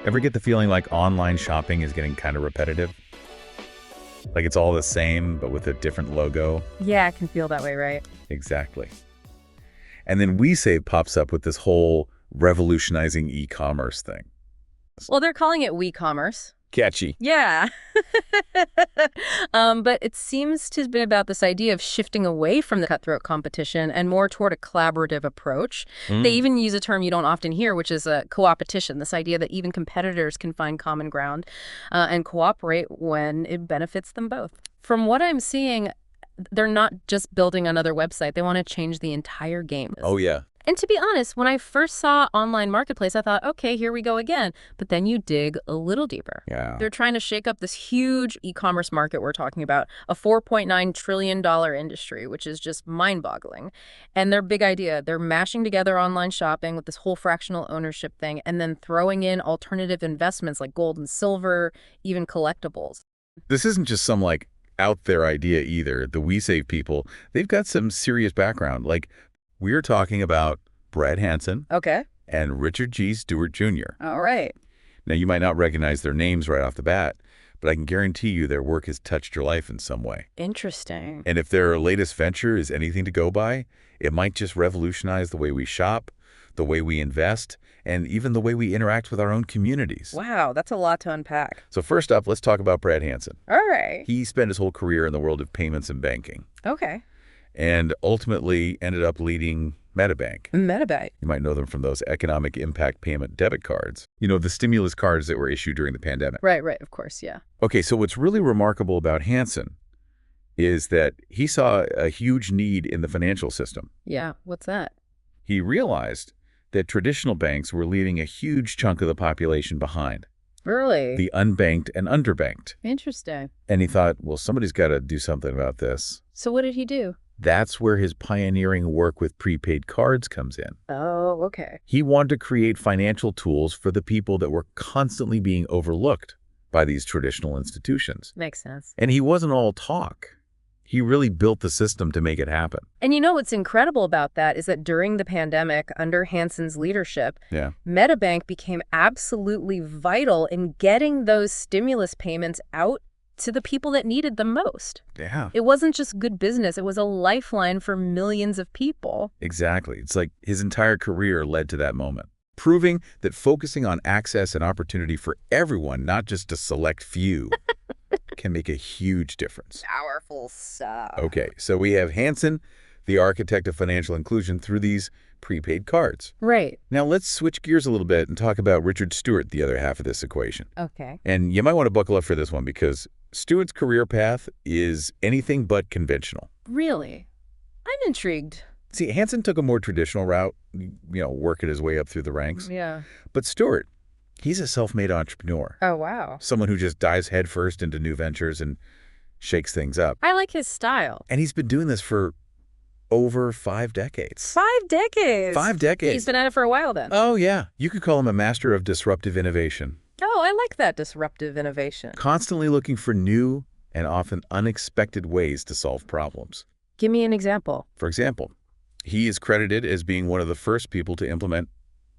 Ever get the feeling like online shopping is getting kind of repetitive? Like it's all the same, but with a different logo? Yeah, I can feel that way, right? Exactly. And then WeSave pops up with this whole revolutionizing e-commerce thing. Well, they're calling it WeCommerce. Catchy. Yeah. But it seems to have been about this idea of shifting away from the cutthroat competition and more toward a collaborative approach. They even use a term you don't often hear, which is a co-opetition, this idea that even competitors can find common ground and cooperate when it benefits them both. From what I'm seeing, they're not just building another website. They want to change the entire game. Oh, yeah. And to be honest, when I first saw online marketplace, I thought, okay, here we go again. But then you dig a little deeper. Yeah. They're trying to shake up this huge e-commerce market we're talking about, a $4.9 trillion industry, which is just mind-boggling. And their big idea, they're mashing together online shopping with this whole fractional ownership thing and then throwing in alternative investments like gold and silver, even collectibles. This isn't just some, like, out there idea either. The WeSave people, they've got some serious background. Like, we're talking about Brad Hansen Okay. and Richard G. Stewart Jr. All right. Now, you might not recognize their names right off the bat, but I can guarantee you their work has touched your life in some way. Interesting. And if their latest venture is anything to go by, it might just revolutionize the way we shop, the way we invest, and even the way we interact with our own communities. Wow, that's a lot to unpack. So first up, let's talk about Brad Hansen. All right. He spent his whole career in the world of payments and banking, Okay. and ultimately ended up leading MetaBank. MetaBank. You might know them from those economic impact payment debit cards. You know, the stimulus cards that were issued during the pandemic. Right, of course, yeah. Okay, so what's really remarkable about Hansen is that he saw a huge need in the financial system. Yeah, what's that? He realized that traditional banks were leaving a huge chunk of the population behind, Really? the unbanked and underbanked. Interesting. And he thought, well, somebody's got to do something about this. So what did he do? That's where his pioneering work with prepaid cards comes in. Oh, okay. He wanted to create financial tools for the people that were constantly being overlooked by these traditional institutions. Makes sense. And he wasn't all talk. He really built the system to make it happen. And you know what's incredible about that is that during the pandemic, under Hansen's leadership, Yeah. MetaBank became absolutely vital in getting those stimulus payments out to the people that needed them most. Yeah. It wasn't just good business. It was a lifeline for millions of people. Exactly. It's like his entire career led to that moment, proving that focusing on access and opportunity for everyone, not just a select few, can make a huge difference. Powerful stuff. Okay, so we have Hansen, the architect of financial inclusion, through these prepaid cards. Right. Now let's switch gears a little bit and talk about Richard Stewart, the other half of this equation. Okay. And you might want to buckle up for this one because Stewart's career path is anything but conventional. Really? I'm intrigued. See, Hansen took a more traditional route, working his way up through the ranks. Yeah. But Stewart, he's a self-made entrepreneur. Oh, wow. Someone who just dives headfirst into new ventures and shakes things up. I like his style. And he's been doing this for over 5 decades. 5 decades. 5 decades. He's been at it for a while then. Oh, yeah. You could call him a master of disruptive innovation. Oh, I like that disruptive innovation. Constantly looking for new and often unexpected ways to solve problems. Give me an example. For example, he is credited as being one of the first people to implement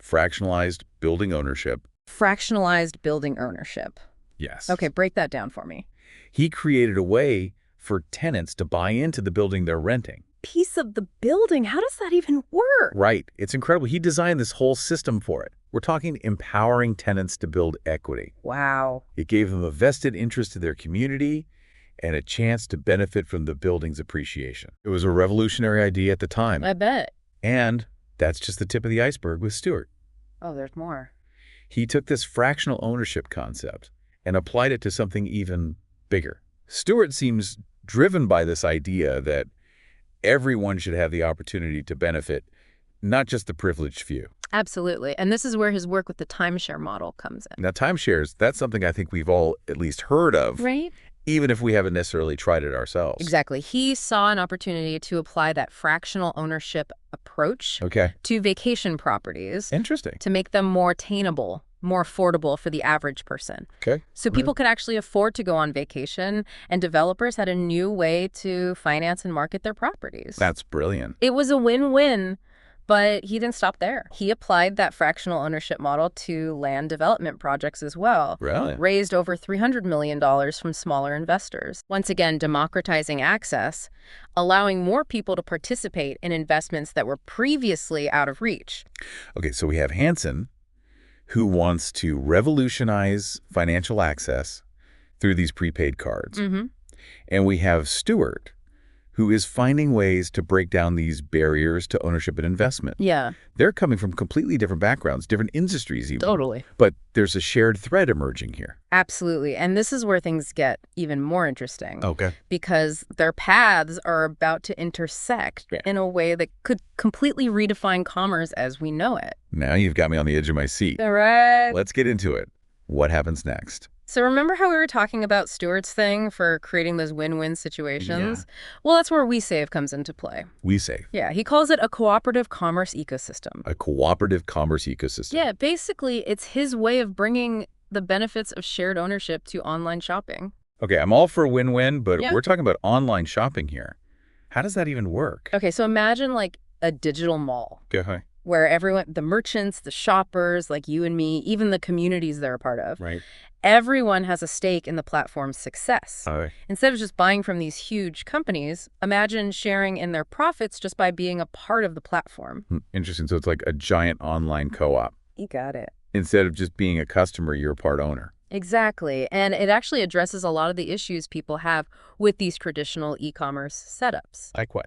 fractionalized building ownership. Fractionalized building ownership. Yes. Okay, break that down for me. He created a way for tenants to buy into the building they're renting. Piece of the building. How does that even work? Right. It's incredible. He designed this whole system for it. We're talking empowering tenants to build equity. Wow. It gave them a vested interest in their community and a chance to benefit from the building's appreciation. It was a revolutionary idea at the time. I bet. And that's just the tip of the iceberg with Stewart. Oh, there's more. He took this fractional ownership concept and applied it to something even bigger. Stewart seems driven by this idea that everyone should have the opportunity to benefit, not just the privileged few. Absolutely. And this is where his work with the timeshare model comes in. Now, timeshares, that's something I think we've all at least heard of, Right? even if we haven't necessarily tried it ourselves. Exactly. He saw an opportunity to apply that fractional ownership approach Okay. to vacation properties Interesting. to make them more attainable, more affordable for the average person. Okay. So people could actually afford to go on vacation, and developers had a new way to finance and market their properties. That's brilliant. It was a win-win, But he didn't stop there. He applied that fractional ownership model to land development projects as well. Really? Raised over $300 million from smaller investors. Once again, democratizing access, allowing more people to participate in investments that were previously out of reach. Okay, so we have Hansen, who wants to revolutionize financial access through these prepaid cards. And we have Stewart, who is finding ways to break down these barriers to ownership and investment. Yeah. They're coming from completely different backgrounds, different industries even. Totally. But there's a shared thread emerging here. Absolutely. And this is where things get even more interesting. Okay. Because their paths are about to intersect in a way that could completely redefine commerce as we know it. Now you've got me on the edge of my seat. All right. Let's get into it. What happens next? So remember how we were talking about Stewart's thing for creating those win-win situations? Yeah. Well, that's where WeSave comes into play. WeSave. Yeah, he calls it a cooperative commerce ecosystem. A cooperative commerce ecosystem. Yeah, basically, it's his way of bringing the benefits of shared ownership to online shopping. Okay, I'm all for win-win, but Yeah. we're talking about online shopping here. How does that even work? Okay, so imagine like a digital mall Okay. where everyone, the merchants, the shoppers, like you and me, even the communities they're a part of, Right. everyone has a stake in the platform's success. All right. Instead of just buying from these huge companies, imagine sharing in their profits just by being a part of the platform. Interesting. So it's like a giant online co-op. You got it. Instead of just being a customer, you're a part owner. Exactly. And it actually addresses a lot of the issues people have with these traditional e-commerce setups. Like what?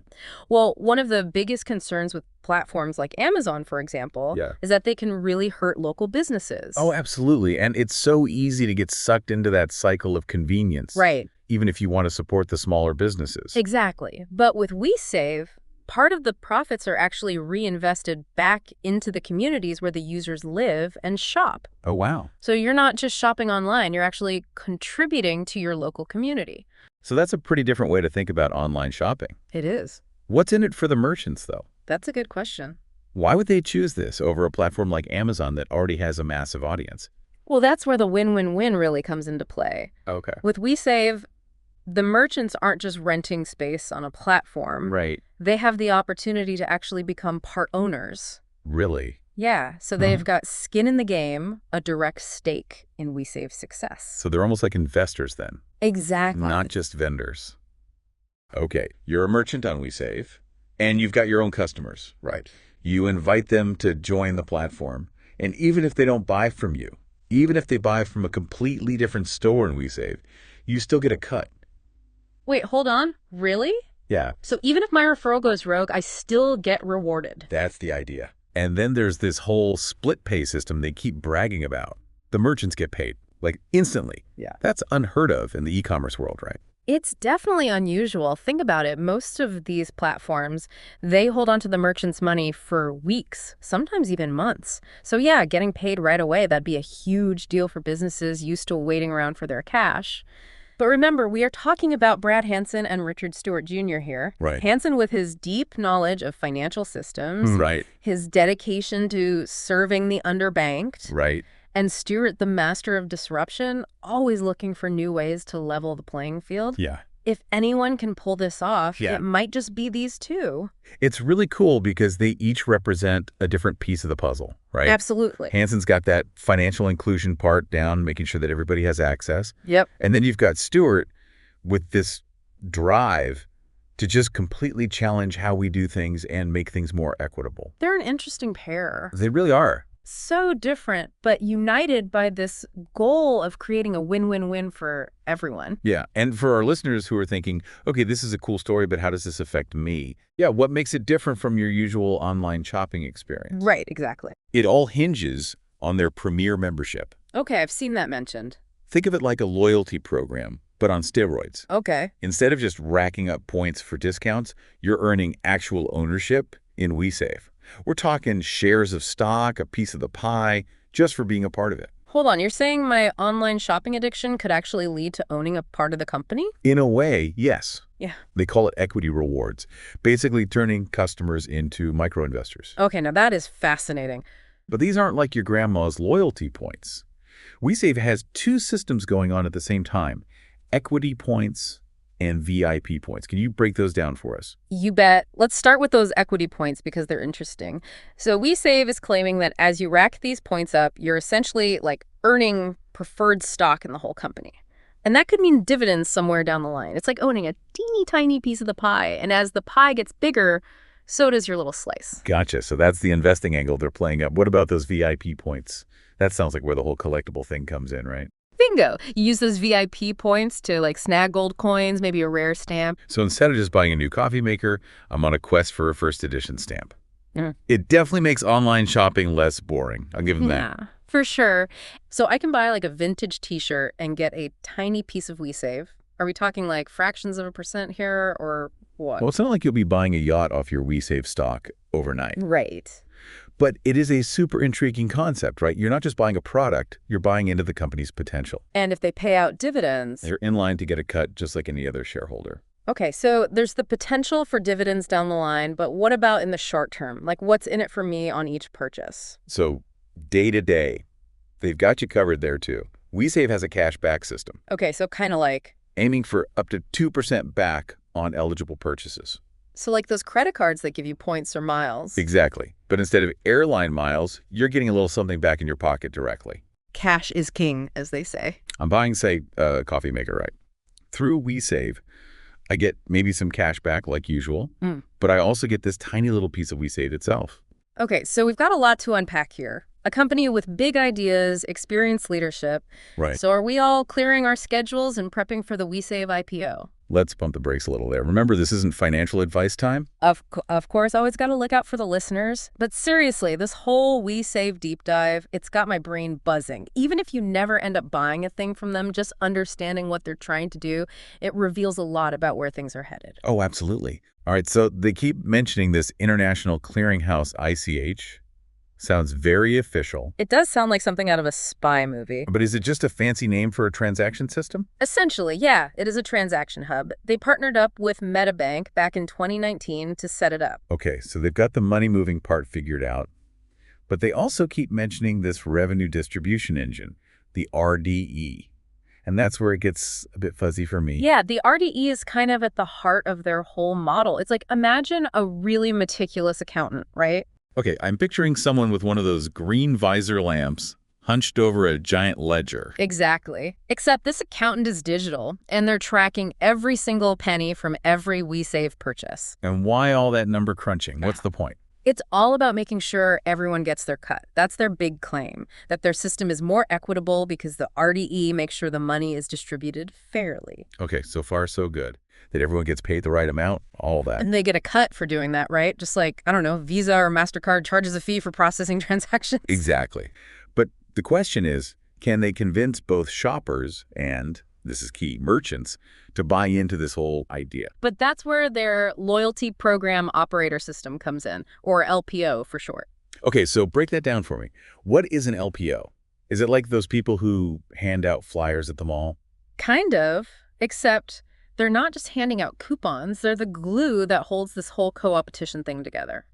Well, one of the biggest concerns with platforms like Amazon, for example, Yeah. is that they can really hurt local businesses. Oh, absolutely. And it's so easy to get sucked into that cycle of convenience. Right. Even if you want to support the smaller businesses. Exactly. But with WeSave, part of the profits are actually reinvested back into the communities where the users live and shop. Oh, wow. So you're not just shopping online, you're actually contributing to your local community. So that's a pretty different way to think about online shopping. It is. What's in it for the merchants, though? That's a good question. Why would they choose this over a platform like Amazon that already has a massive audience? Well, that's where the win-win-win really comes into play. Okay. With WeSave, the merchants aren't just renting space on a platform. Right. They have the opportunity to actually become part owners. Really? Yeah, so they've got skin in the game, a direct stake in WeSave's success. So they're almost like investors then, Exactly. not just vendors. Okay, you're a merchant on WeSave, and you've got your own customers. Right. You invite them to join the platform, and even if they don't buy from you, even if they buy from a completely different store in WeSave, you still get a cut. Wait, hold on. Really? Yeah, So even if my referral goes rogue, I still get rewarded. that's the idea. And then there's this whole split pay system they keep bragging about. The merchants get paid, like instantly. Yeah. That's unheard of in the e-commerce world, right? It's definitely unusual. Think about it. Most of these platforms, they hold on to the merchant's money for weeks, sometimes even months. So yeah, getting paid right away, that'd be a huge deal for businesses used to waiting around for their cash. But remember, we are talking about Brad Hansen and Richard Stewart Jr. here. Right. Hansen with his deep knowledge of financial systems, Right, his dedication to serving the underbanked, right. and Stewart, the master of disruption, always looking for new ways to level the playing field. Yeah. If anyone can pull this off, Yeah. it might just be these two. It's really cool because they each represent a different piece of the puzzle, right? Absolutely. Hansen's got that financial inclusion part down, making sure that everybody has access. Yep. And then you've got Stewart with this drive to just completely challenge how we do things and make things more equitable. They're an interesting pair. They really are. So different, but united by this goal of creating a win-win-win for everyone. Yeah. And for our listeners who are thinking, okay, this is a cool story, but how does this affect me? Yeah, what makes it different from your usual online shopping experience? Right, exactly. It all hinges on their Premier membership. Okay, I've seen that mentioned. Think of it like a loyalty program, but on steroids. Okay. Instead of just racking up points for discounts, you're earning actual ownership in WeSave. We're talking shares of stock, a piece of the pie, just for being a part of it. Hold on, you're saying my online shopping addiction could actually lead to owning a part of the company? In a way, yes. Yeah. They call it equity rewards, basically turning customers into micro-investors. Okay, now that is fascinating. But these aren't like your grandma's loyalty points. WeSave has two systems going on at the same time, equity points and VIP points. Can you break those down for us? You bet. Let's start with those equity points because they're interesting. So WeSave is claiming that as you rack these points up, you're essentially like earning preferred stock in the whole company. And that could mean dividends somewhere down the line. It's like owning a teeny tiny piece of the pie. And as the pie gets bigger, so does your little slice. Gotcha. So that's the investing angle they're playing up. What about those VIP points? That sounds like where the whole collectible thing comes in, right? Bingo. You use those VIP points to like snag gold coins, maybe a rare stamp. So instead of just buying a new coffee maker, I'm on a quest for a first edition stamp. Mm. It definitely makes online shopping less boring. I'll give them that. Yeah, for sure. So I can buy like a vintage t-shirt and get a tiny piece of WeSave. Are we talking like fractions of a percent here or what? Well, it's not like you'll be buying a yacht off your WeSave stock overnight. Right. But it is a super intriguing concept, right? You're not just buying a product, you're buying into the company's potential. And if they pay out dividends... They're in line to get a cut just like any other shareholder. Okay, so there's the potential for dividends down the line, but what about in the short term? Like what's in it for me on each purchase? So day to day, they've got you covered there too. WeSave has a cash back system. Okay, so kind of like... aiming for up to 2% back on eligible purchases. So like those credit cards that give you points or miles. Exactly. But instead of airline miles, you're getting a little something back in your pocket directly. Cash is king, as they say. I'm buying, say, a coffee maker, right? Through WeSave, I get maybe some cash back like usual, but I also get this tiny little piece of WeSave itself. Okay, so we've got a lot to unpack here. A company with big ideas, experienced leadership. Right. So are we all clearing our schedules and prepping for the WeSave IPO? Let's pump the brakes a little there. Remember, this isn't financial advice time. Of course, always got to look out for the listeners. But seriously, this whole WeSave deep dive, it's got my brain buzzing. Even if you never end up buying a thing from them, just understanding what they're trying to do, it reveals a lot about where things are headed. Oh, absolutely. All right, so they keep mentioning this International Clearinghouse, ICH. Sounds very official. It does sound like something out of a spy movie. But is it just a fancy name for a transaction system? Essentially, yeah, it is a transaction hub. They partnered up with MetaBank back in 2019 to set it up. Okay, so they've got the money-moving part figured out. But they also keep mentioning this revenue distribution engine, the RDE. And that's where it gets a bit fuzzy for me. Yeah, the RDE is kind of at the heart of their whole model. It's like, imagine a really meticulous accountant, right? Okay, I'm picturing someone with one of those green visor lamps hunched over a giant ledger. Exactly. Except this accountant is digital, and they're tracking every single penny from every WeSave purchase. And why all that number crunching? What's the point? It's all about making sure everyone gets their cut. That's their big claim, that their system is more equitable because the RDE makes sure the money is distributed fairly. Okay, so far so good. That everyone gets paid the right amount, all that. And they get a cut for doing that, right? Just like, I don't know, Visa or MasterCard charges a fee for processing transactions. Exactly. But the question is, can they convince both shoppers and, this is key, merchants, to buy into this whole idea? But that's where their loyalty program operator system comes in, or LPO for short. Okay, so break that down for me. What is an LPO? Is it like those people who hand out flyers at the mall? Kind of, except they're not just handing out coupons, they're the glue that holds this whole co-opetition thing together.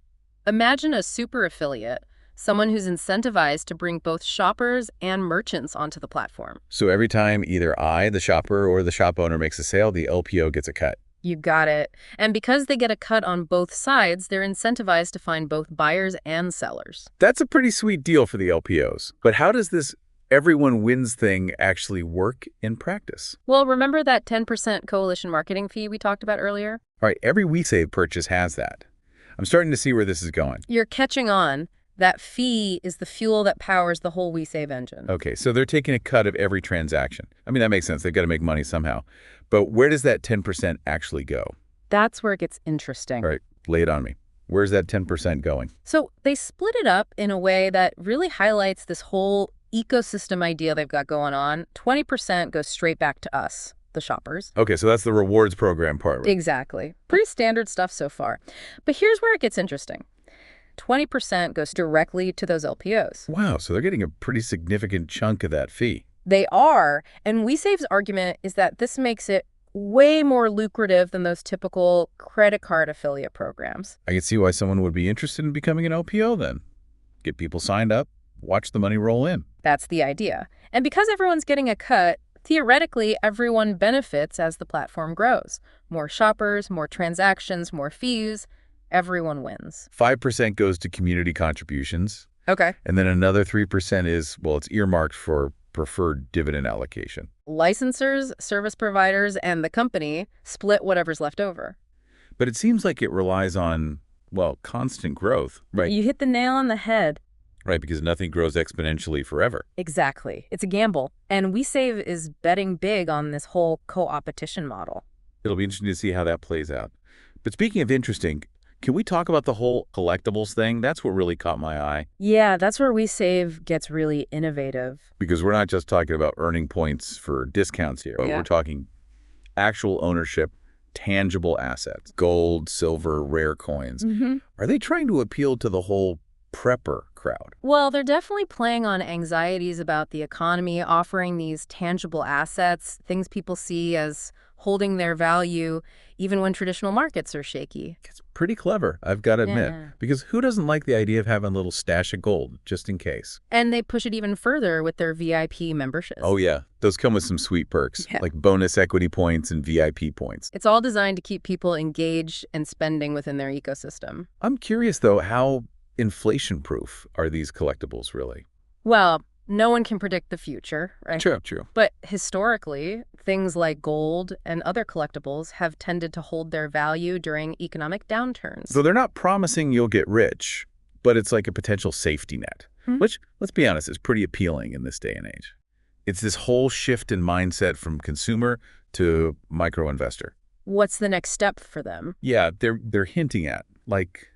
Imagine a super affiliate, someone who's incentivized to bring both shoppers and merchants onto the platform. So every time either I, the shopper, or the shop owner makes a sale, the LPO gets a cut. You got it. And because they get a cut on both sides, they're incentivized to find both buyers and sellers. That's a pretty sweet deal for the LPOs. But how does this everyone wins thing actually work in practice? Well, remember that 10% coalition marketing fee we talked about earlier? All right, every WeSave purchase has that. I'm starting to see where this is going. You're catching on. That fee is the fuel that powers the whole WeSave engine. Okay, so they're taking a cut of every transaction. I mean, that makes sense. They've got to make money somehow. But where does that 10% actually go? That's where it gets interesting. All right, lay it on me. Where's that 10% going? So they split it up in a way that really highlights this whole ecosystem idea they've got going on. 20% goes straight back to us, the shoppers. Okay, so that's the rewards program part, right? Exactly. Pretty standard stuff so far. But here's where it gets interesting. 20% goes directly to those LPOs. Wow, so they're getting a pretty significant chunk of that fee. They are, and WeSave's argument is that this makes it way more lucrative than those typical credit card affiliate programs. I can see why someone would be interested in becoming an LPO then. Get people signed up, watch the money roll in. That's the idea. And because everyone's getting a cut, Theoretically, everyone benefits as the platform grows. More shoppers, more transactions, more fees. Everyone wins. 5% goes to community contributions, Okay. and then another 3% is, well, it's earmarked for preferred dividend allocation. Licensors, service providers, and the company split whatever's left over. But it seems like it relies on, well, constant growth, right? You hit the nail on the head. Right, because nothing grows exponentially forever. Exactly. It's a gamble. And WeSave is betting big on this whole co-opetition model. It'll be interesting to see how that plays out. But speaking of interesting, can we talk about the whole collectibles thing? That's what really caught my eye. Yeah, that's where WeSave gets really innovative. Because we're not just talking about earning points for discounts here. Yeah. We're talking actual ownership, tangible assets, gold, silver, rare coins. Are they trying to appeal to the whole prepper crowd? Well, they're definitely playing on anxieties about the economy, offering these tangible assets, things people see as holding their value, even when traditional markets are shaky. It's pretty clever, I've got to admit. Yeah. Because who doesn't like the idea of having a little stash of gold, just in case? And they push it even further with their VIP memberships. Oh, yeah. Those come with some sweet perks, Yeah. like bonus equity points and VIP points. It's all designed to keep people engaged and spending within their ecosystem. I'm curious, though, how inflation-proof are these collectibles, really? Well, no one can predict the future, right? True. But historically, things like gold and other collectibles have tended to hold their value during economic downturns. So they're not promising you'll get rich, but it's like a potential safety net, which, let's be honest, is pretty appealing in this day and age. It's this whole shift in mindset from consumer to micro-investor. What's the next step for them? Yeah, they're hinting at, like,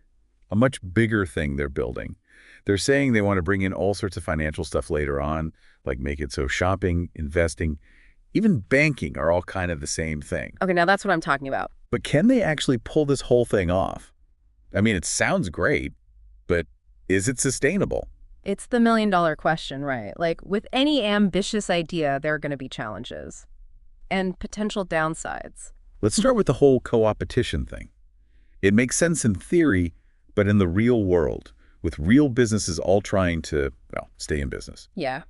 a much bigger thing they're building. They're saying they want to bring in all sorts of financial stuff later on, like make it so shopping, investing, even banking are all kind of the same thing. Okay, now that's what I'm talking about. But can they actually pull this whole thing off? I mean, it sounds great, but is it sustainable? It's the million-dollar question, right? Like, with any ambitious idea, there are going to be challenges and potential downsides. Let's start with the whole co-opetition thing. It makes sense in theory, but in the real world, with real businesses all trying to, well, stay in business. Yeah.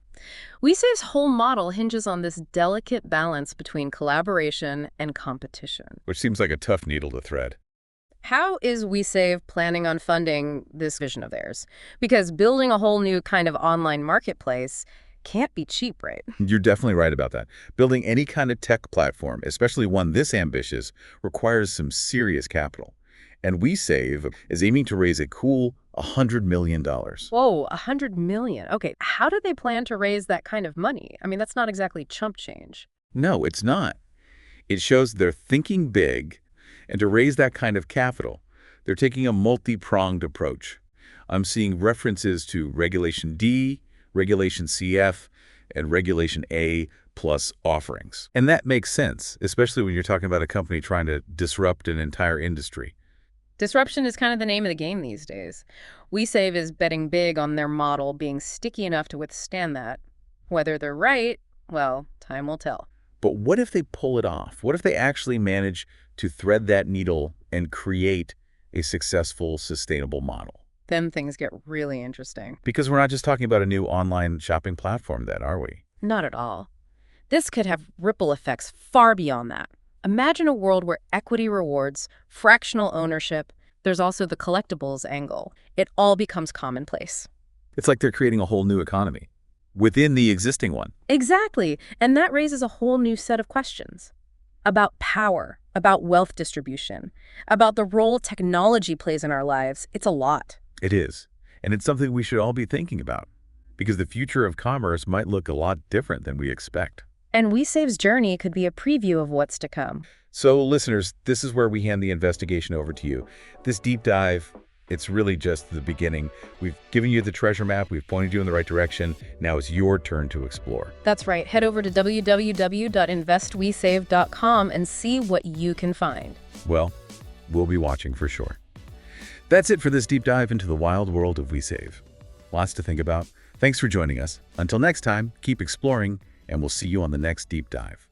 WeSave's whole model hinges on this delicate balance between collaboration and competition. Which seems like a tough needle to thread. How is WeSave planning on funding this vision of theirs? Because building a whole new kind of online marketplace can't be cheap, right? You're definitely right about that. Building any kind of tech platform, especially one this ambitious, requires some serious capital. And WeSave is aiming to raise a cool $100 million. Whoa, $100 million. Okay, how do they plan to raise that kind of money? I mean, that's not exactly chump change. No, it's not. It shows they're thinking big, and to raise that kind of capital, they're taking a multi-pronged approach. I'm seeing references to Regulation D, Regulation CF, and Regulation A plus offerings. And that makes sense, especially when you're talking about a company trying to disrupt an entire industry. Disruption is kind of the name of the game these days. WeSave is betting big on their model being sticky enough to withstand that. Whether they're right, well, time will tell. But what if they pull it off? What if they actually manage to thread that needle and create a successful, sustainable model? Then things get really interesting. Because we're not just talking about a new online shopping platform then, are we? Not at all. This could have ripple effects far beyond that. Imagine a world where equity rewards, fractional ownership, there's also the collectibles angle. It all becomes commonplace. It's like they're creating a whole new economy within the existing one. Exactly. And that raises a whole new set of questions about power, about wealth distribution, about the role technology plays in our lives. It's a lot. It is. And it's something we should all be thinking about, because the future of commerce might look a lot different than we expect. And WeSave's journey could be a preview of what's to come. So, listeners, this is where we hand the investigation over to you. This deep dive, it's really just the beginning. We've given you the treasure map. We've pointed you in the right direction. Now it's your turn to explore. That's right. Head over to www.investwesave.com and see what you can find. Well, we'll be watching for sure. That's it for this deep dive into the wild world of WeSave. Lots to think about. Thanks for joining us. Until next time, keep exploring, and we'll see you on the next deep dive.